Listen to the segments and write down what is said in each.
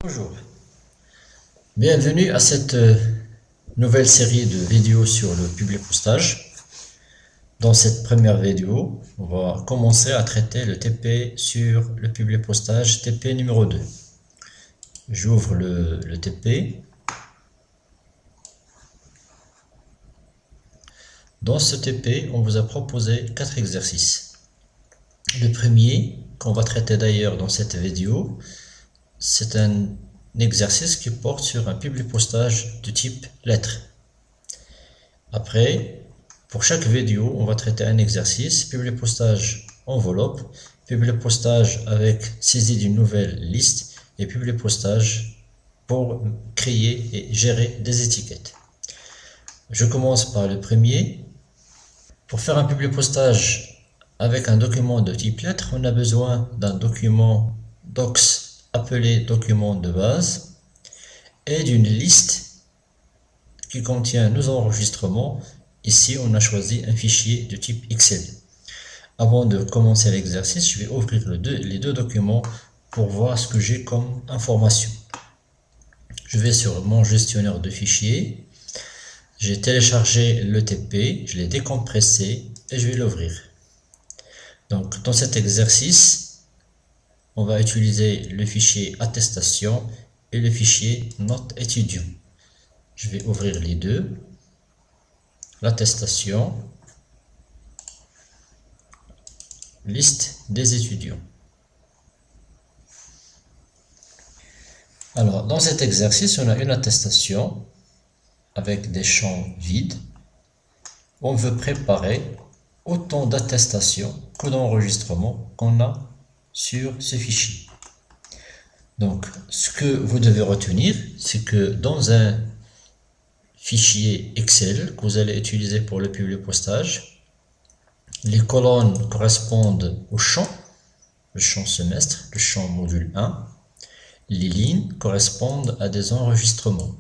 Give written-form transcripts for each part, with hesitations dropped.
Bonjour, bienvenue à cette nouvelle série de vidéos sur le publipostage. Dans cette première vidéo, on va commencer à traiter le TP sur le publipostage TP numéro 2. J'ouvre le TP. Dans ce TP, on vous a proposé 4 exercices. Le premier, qu'on va traiter d'ailleurs dans cette vidéo, c'est un exercice qui porte sur un publipostage de type lettre. Après, pour chaque vidéo, on va traiter un exercice, publipostage enveloppe, publipostage avec saisie d'une nouvelle liste et publipostage pour créer et gérer des étiquettes. Je commence par le premier. Pour faire un publipostage avec un document de type lettre, on a besoin d'un document docs appelé document de base et d'une liste qui contient nos enregistrements. Ici, on a choisi un fichier de type Excel. Avant de commencer l'exercice, je vais ouvrir les deux documents pour voir ce que j'ai comme information. Je vais sur mon gestionnaire de fichiers. J'ai téléchargé le TP, je l'ai décompressé et je vais l'ouvrir. Donc, dans cet exercice, on va utiliser le fichier attestation et le fichier note étudiant. Je vais ouvrir les deux. L'attestation, liste des étudiants. Alors, dans cet exercice, on a une attestation avec des champs vides. On veut préparer autant d'attestations que d'enregistrements qu'on a sur ce fichier. Donc, ce que vous devez retenir, c'est que dans un fichier Excel que vous allez utiliser pour le publipostage, les colonnes correspondent au champ, le champ semestre, le champ module 1. Les lignes correspondent à des enregistrements.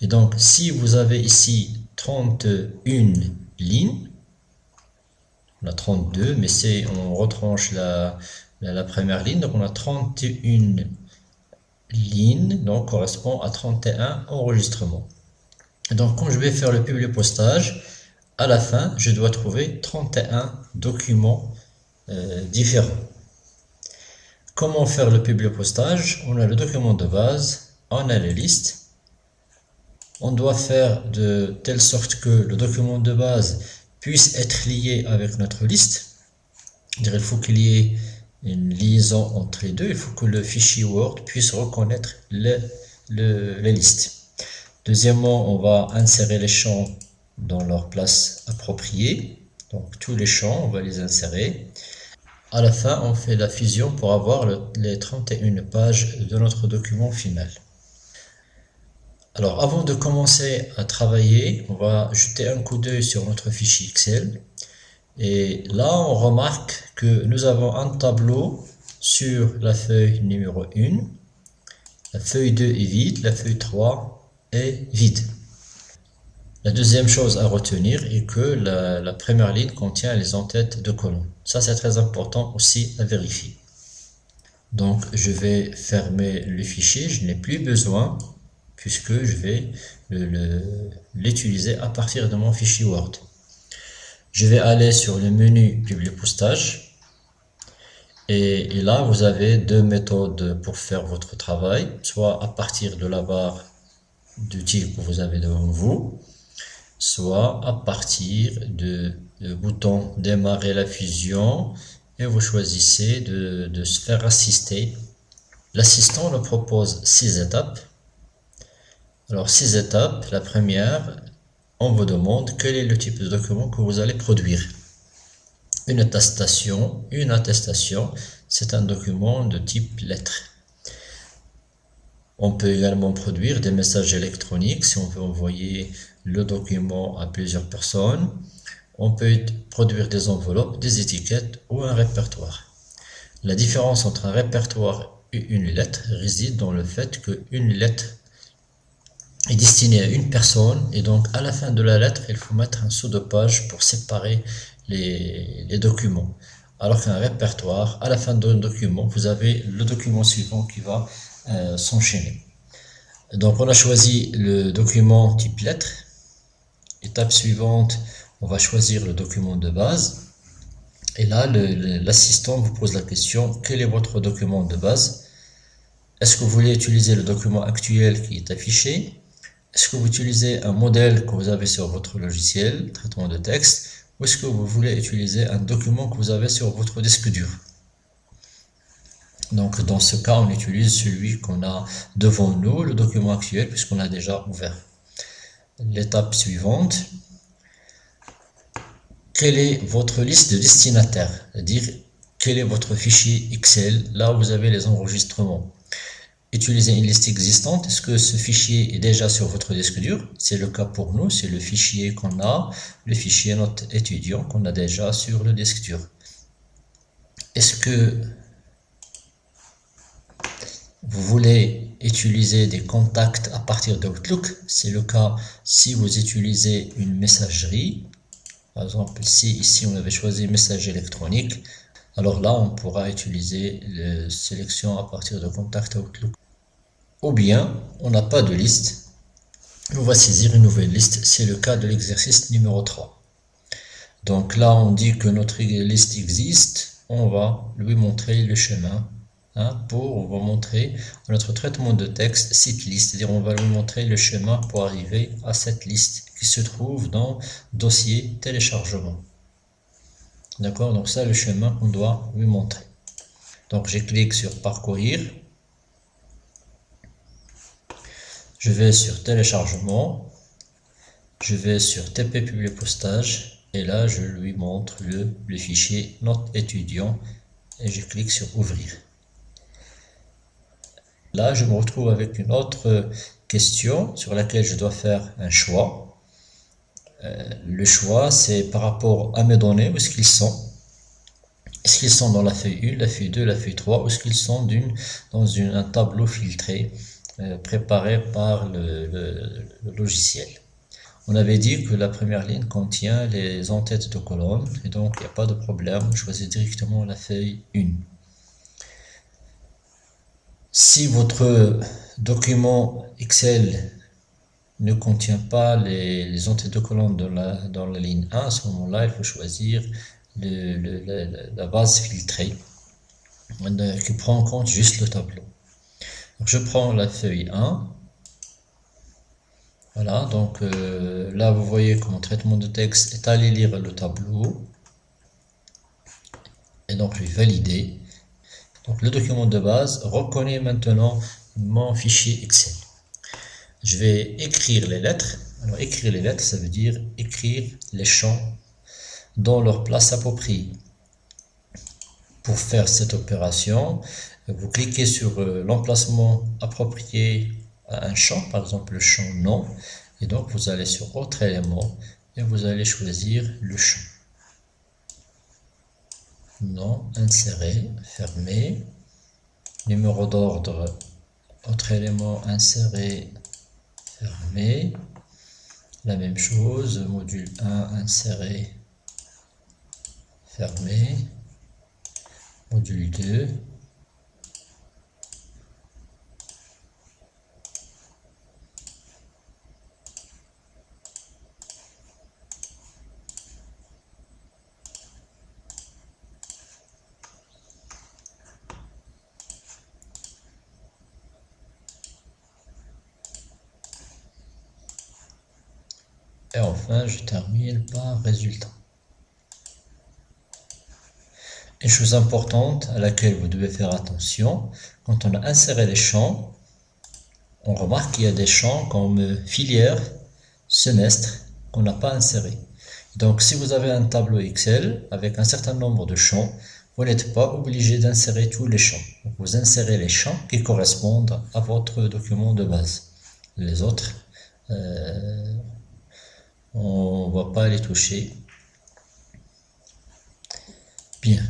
Et donc, si vous avez ici 31 lignes, on a 32, mais c'est on retranche la première ligne, donc on a 31 lignes, donc correspond à 31 enregistrements. Et donc, quand je vais faire le publipostage, à la fin, je dois trouver 31 documents différents. Comment faire le publipostage? On a le document de base, on a les listes. On doit faire de telle sorte que le document de base puisse être lié avec notre liste. Il faut qu'il y ait une liaison entre les deux. Il faut que le fichier Word puisse reconnaître les listes. Deuxièmement, on va insérer les champs dans leur place appropriée. Donc tous les champs, on va les insérer. À la fin, on fait la fusion pour avoir les 31 pages de notre document final. Alors, avant de commencer à travailler, on va jeter un coup d'œil sur notre fichier Excel. Et là, on remarque que nous avons un tableau sur la feuille numéro 1. La feuille 2 est vide, la feuille 3 est vide. La deuxième chose à retenir est que la première ligne contient les en-têtes de colonnes. Ça, c'est très important aussi à vérifier. Donc, je vais fermer le fichier, je n'ai plus besoin puisque je vais l'utiliser à partir de mon fichier Word. Je vais aller sur le menu publipostage et là vous avez deux méthodes pour faire votre travail, soit à partir de la barre d'outils que vous avez devant vous, soit à partir du bouton démarrer la fusion et vous choisissez de se faire assister. L'assistant nous propose 6 étapes. Alors, 6 étapes. La première, on vous demande quel est le type de document que vous allez produire. Une attestation, c'est un document de type lettre. On peut également produire des messages électroniques si on veut envoyer le document à plusieurs personnes. On peut produire des enveloppes, des étiquettes ou un répertoire. La différence entre un répertoire et une lettre réside dans le fait qu'une lettre est destinée à une personne et donc à la fin de la lettre, il faut mettre un saut de page pour séparer les documents. Alors qu'un répertoire, à la fin d'un document, vous avez le document suivant qui va s'enchaîner. Donc on a choisi le document type lettre. Étape suivante, on va choisir le document de base. Et là, l'assistant vous pose la question, quel est votre document de base? Est-ce que vous voulez utiliser le document actuel qui est affiché? Est-ce que vous utilisez un modèle que vous avez sur votre logiciel, traitement de texte, ou est-ce que vous voulez utiliser un document que vous avez sur votre disque dur? Donc dans ce cas, on utilise celui qu'on a devant nous, le document actuel, puisqu'on l'a déjà ouvert. L'étape suivante, quelle est votre liste de destinataires? C'est-à-dire, quel est votre fichier Excel, là où vous avez les enregistrements. Utilisez une liste existante. Est-ce que ce fichier est déjà sur votre disque dur? C'est le cas pour nous, c'est le fichier qu'on a, le fichier note étudiant qu'on a déjà sur le disque dur. Est-ce que vous voulez utiliser des contacts à partir d'Outlook? C'est le cas si vous utilisez une messagerie. Par exemple, si ici on avait choisi message électronique, alors là on pourra utiliser la sélection à partir de contacts Outlook. Ou bien on n'a pas de liste, on va saisir une nouvelle liste. C'est le cas de l'exercice numéro 3. Donc là on dit que notre liste existe, on va lui montrer le chemin. On va montrer notre traitement de texte site liste, c'est-à-dire on va lui montrer le chemin pour arriver à cette liste qui se trouve dans dossier téléchargement. D'accord, donc ça le chemin qu'on doit lui montrer. Donc je clique sur parcourir, je vais sur téléchargement, je vais sur TP publier postage et là je lui montre le fichier note étudiant et je clique sur ouvrir. Là, je me retrouve avec une autre question sur laquelle je dois faire un choix. Le choix, c'est par rapport à mes données, où est-ce qu'ils sont? Est-ce qu'ils sont dans la feuille 1, la feuille 2, la feuille 3, ou est-ce qu'ils sont dans un tableau filtré préparé par le logiciel? On avait dit que la première ligne contient les en-têtes de colonne, et donc il n'y a pas de problème, on choisit directement la feuille 1. Si votre document Excel ne contient pas les en-têtes de colonne dans la ligne 1, à ce moment-là, il faut choisir la base filtrée qui prend en compte juste le tableau. Donc, je prends la feuille 1. Voilà, donc là, vous voyez que mon traitement de texte est allé lire le tableau. Et donc, je vais valider. Donc, le document de base reconnaît maintenant mon fichier Excel. Je vais écrire les lettres. Alors, écrire les lettres, ça veut dire écrire les champs dans leur place appropriée. Pour faire cette opération, vous cliquez sur l'emplacement approprié à un champ, par exemple le champ nom, et donc vous allez sur autre élément et vous allez choisir le champ. Nom, insérer, fermer, numéro d'ordre, autre élément, insérer, fermer, la même chose, module 1, insérer, fermer, module 2, et enfin je termine par résultat. Une chose importante à laquelle vous devez faire attention, quand on a inséré les champs, on remarque qu'il y a des champs comme filière, semestre, qu'on n'a pas inséré. Donc si vous avez un tableau Excel avec un certain nombre de champs, vous n'êtes pas obligé d'insérer tous les champs. Donc, vous insérez les champs qui correspondent à votre document de base. Les autres, on ne va pas les toucher. Bien.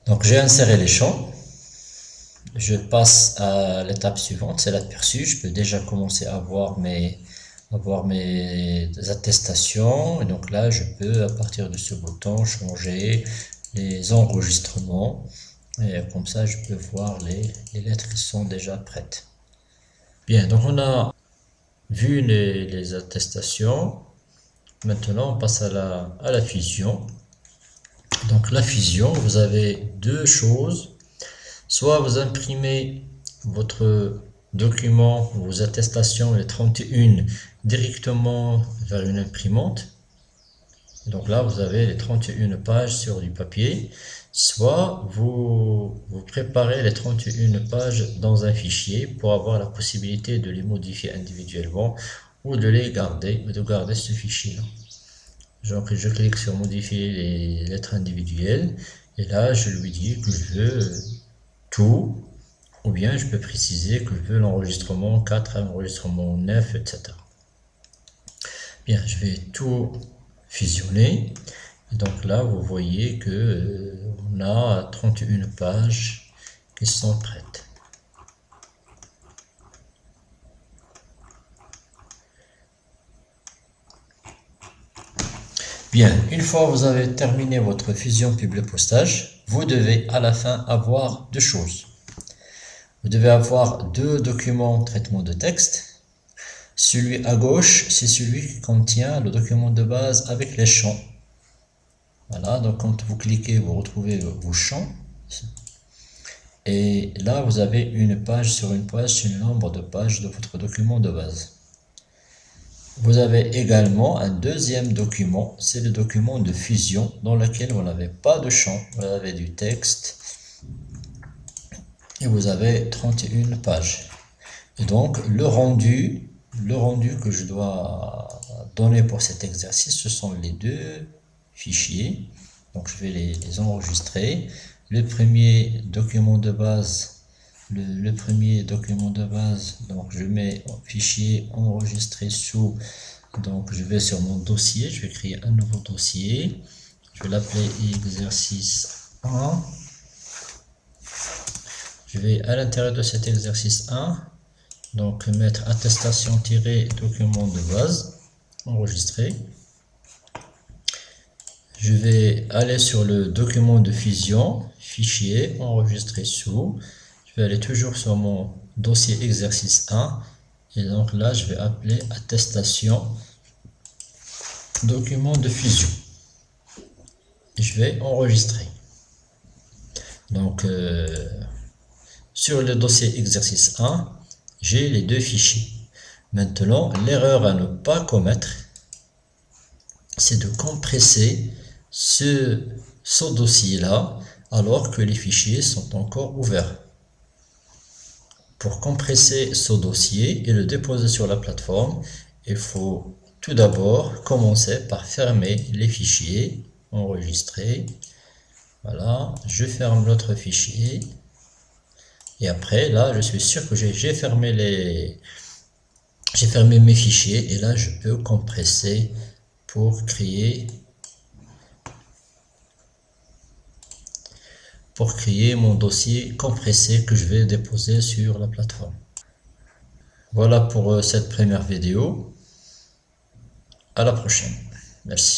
Donc j'ai inséré les champs. Je passe à l'étape suivante, c'est l'aperçu. Je peux déjà commencer à voir mes attestations. Et donc là, je peux, à partir de ce bouton, changer les enregistrements. Et comme ça, je peux voir les lettres qui sont déjà prêtes. Bien, donc on a vu les attestations. Maintenant, on passe à la fusion. Donc la fusion, vous avez deux choses. Soit vous imprimez votre document, vos attestations, les 31, directement vers une imprimante. Donc là, vous avez les 31 pages sur du papier. Soit vous préparez les 31 pages dans un fichier pour avoir la possibilité de les modifier individuellement ou de les garder, de garder ce fichier-là. Donc je clique sur modifier les lettres individuelles et là je lui dis que je veux tout, ou bien je peux préciser que je veux l'enregistrement 4, l'enregistrement 9, etc. Bien, je vais tout fusionner. Et donc là, vous voyez que on a 31 pages qui sont prêtes. Bien, une fois que vous avez terminé votre fusion publipostage, vous devez à la fin avoir deux choses. Vous devez avoir deux documents traitement de texte. Celui à gauche, c'est celui qui contient le document de base avec les champs. Voilà, donc quand vous cliquez, vous retrouvez vos champs. Et là, vous avez une page sur une page, c'est le nombre de pages de votre document de base. Vous avez également un deuxième document, c'est le document de fusion dans lequel vous n'avez pas de champ, vous avez du texte et vous avez 31 pages. Et donc le rendu que je dois donner pour cet exercice, ce sont les deux fichiers. Donc je vais les enregistrer. Le premier document de base, donc je mets fichier enregistré sous, donc je vais sur mon dossier, je vais créer un nouveau dossier, je vais l'appeler exercice 1. Je vais à l'intérieur de cet exercice 1, donc mettre attestation-document de base, enregistré. Je vais aller sur le document de fusion, fichier, enregistré sous. Je vais aller toujours sur mon dossier exercice 1. Et donc là, je vais appeler attestation, document de fusion. Et je vais enregistrer. Donc, sur le dossier exercice 1, j'ai les deux fichiers. Maintenant, l'erreur à ne pas commettre, c'est de compresser ce dossier-là alors que les fichiers sont encore ouverts. Pour compresser ce dossier et le déposer sur la plateforme, il faut tout d'abord commencer par fermer les fichiers, enregistrer. Voilà, je ferme l'autre fichier. Et après, là, je suis sûr que j'ai fermé mes fichiers et là, je peux compresser pour créer mon dossier compressé que je vais déposer sur la plateforme. Voilà pour cette première vidéo. À la prochaine. Merci.